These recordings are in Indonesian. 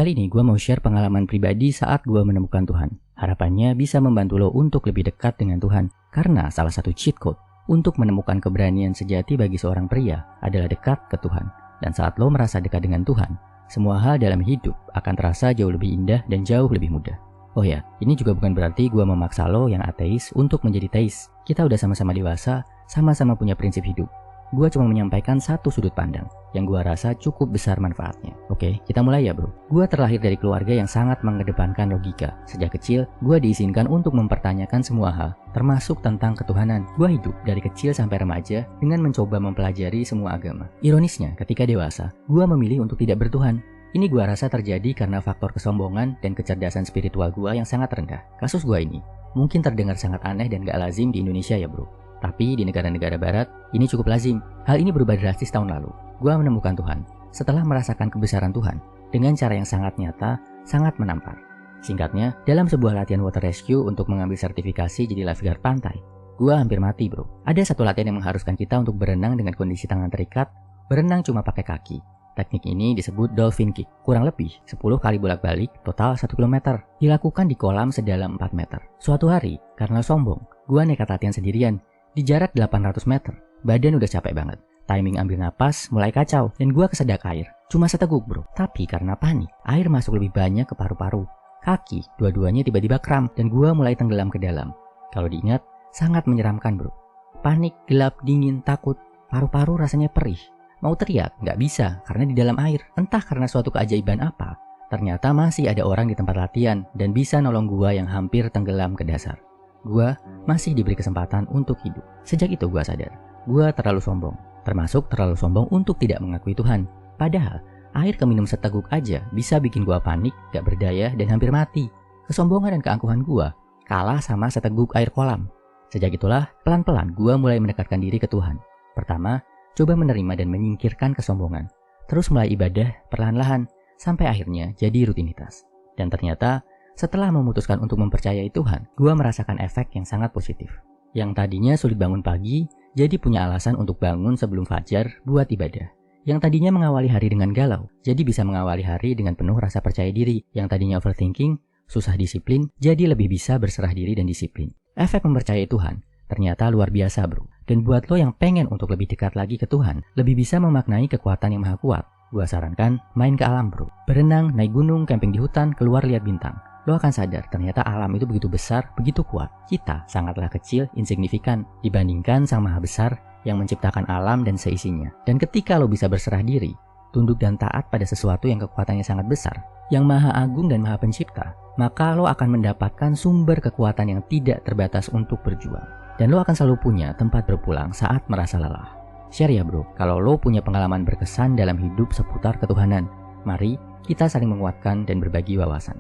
Kali ini gue mau share pengalaman pribadi saat gue menemukan Tuhan. Harapannya bisa membantu lo untuk lebih dekat dengan Tuhan. Karena salah satu cheat code untuk menemukan keberanian sejati bagi seorang pria adalah dekat ke Tuhan. Dan saat lo merasa dekat dengan Tuhan, semua hal dalam hidup akan terasa jauh lebih indah dan jauh lebih mudah. Oh ya, ini juga bukan berarti gue memaksa lo yang ateis untuk menjadi teis. Kita udah sama-sama dewasa, sama-sama punya prinsip hidup. Gue cuma menyampaikan satu sudut pandang yang gue rasa cukup besar manfaatnya. Oke, kita mulai ya bro. Gue terlahir dari keluarga yang sangat mengedepankan logika. Sejak kecil, gue diizinkan untuk mempertanyakan semua hal, termasuk tentang ketuhanan. Gue hidup dari kecil sampai remaja dengan mencoba mempelajari semua agama. Ironisnya, ketika dewasa, gue memilih untuk tidak bertuhan. Ini gue rasa terjadi karena faktor kesombongan dan kecerdasan spiritual gue yang sangat rendah. Kasus gue ini mungkin terdengar sangat aneh dan gak lazim di Indonesia ya bro. Tapi di negara-negara barat, ini cukup lazim. Hal ini berubah drastis tahun lalu. Gua menemukan Tuhan setelah merasakan kebesaran Tuhan dengan cara yang sangat nyata, sangat menampar. Singkatnya, dalam sebuah latihan water rescue untuk mengambil sertifikasi jadi lifeguard pantai, gua hampir mati bro. Ada satu latihan yang mengharuskan kita untuk berenang dengan kondisi tangan terikat, berenang cuma pakai kaki. Teknik ini disebut dolphin kick, kurang lebih 10 kali bolak-balik, total 1 km. Dilakukan di kolam sedalam 4 meter. Suatu hari, karena sombong, gua nekat latihan sendirian. Di jarak 800 meter, badan udah capek banget. Timing ambil napas mulai kacau dan gua kesedak air. Cuma seteguk bro. Tapi karena panik, air masuk lebih banyak ke paru-paru. Kaki, dua-duanya tiba-tiba kram dan gua mulai tenggelam ke dalam. Kalau diingat, sangat menyeramkan bro. Panik, gelap, dingin, takut. Paru-paru rasanya perih. Mau teriak, nggak bisa karena di dalam air. Entah karena suatu keajaiban apa, ternyata masih ada orang di tempat latihan dan bisa nolong gua yang hampir tenggelam ke dasar. Gua masih diberi kesempatan untuk hidup. Sejak itu gua sadar, gua terlalu sombong. Termasuk terlalu sombong untuk tidak mengakui Tuhan. Padahal, air keminum seteguk aja bisa bikin gua panik, gak berdaya, dan hampir mati. Kesombongan dan keangkuhan gua kalah sama seteguk air kolam. Sejak itulah, pelan-pelan gua mulai mendekatkan diri ke Tuhan. Pertama, coba menerima dan menyingkirkan kesombongan. Terus mulai ibadah perlahan-lahan, sampai akhirnya jadi rutinitas. Dan ternyata, setelah memutuskan untuk mempercayai Tuhan, gue merasakan efek yang sangat positif. Yang tadinya sulit bangun pagi, jadi punya alasan untuk bangun sebelum fajar buat ibadah. Yang tadinya mengawali hari dengan galau, jadi bisa mengawali hari dengan penuh rasa percaya diri. Yang tadinya overthinking, susah disiplin, jadi lebih bisa berserah diri dan disiplin. Efek mempercayai Tuhan ternyata luar biasa bro. Dan buat lo yang pengen untuk lebih dekat lagi ke Tuhan, lebih bisa memaknai kekuatan yang maha kuat, gue sarankan main ke alam bro. Berenang, naik gunung, camping di hutan, keluar lihat bintang. Lo akan sadar ternyata alam itu begitu besar, begitu kuat. Kita sangatlah kecil, insignifikan dibandingkan Sang Maha Besar yang menciptakan alam dan seisinya. Dan ketika lo bisa berserah diri, tunduk dan taat pada sesuatu yang kekuatannya sangat besar, yang Maha Agung dan Maha Pencipta, maka lo akan mendapatkan sumber kekuatan yang tidak terbatas untuk berjuang. Dan lo akan selalu punya tempat berpulang saat merasa lelah. Share ya bro, kalau lo punya pengalaman berkesan dalam hidup seputar ketuhanan. Mari kita saling menguatkan dan berbagi wawasan.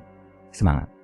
Semangat!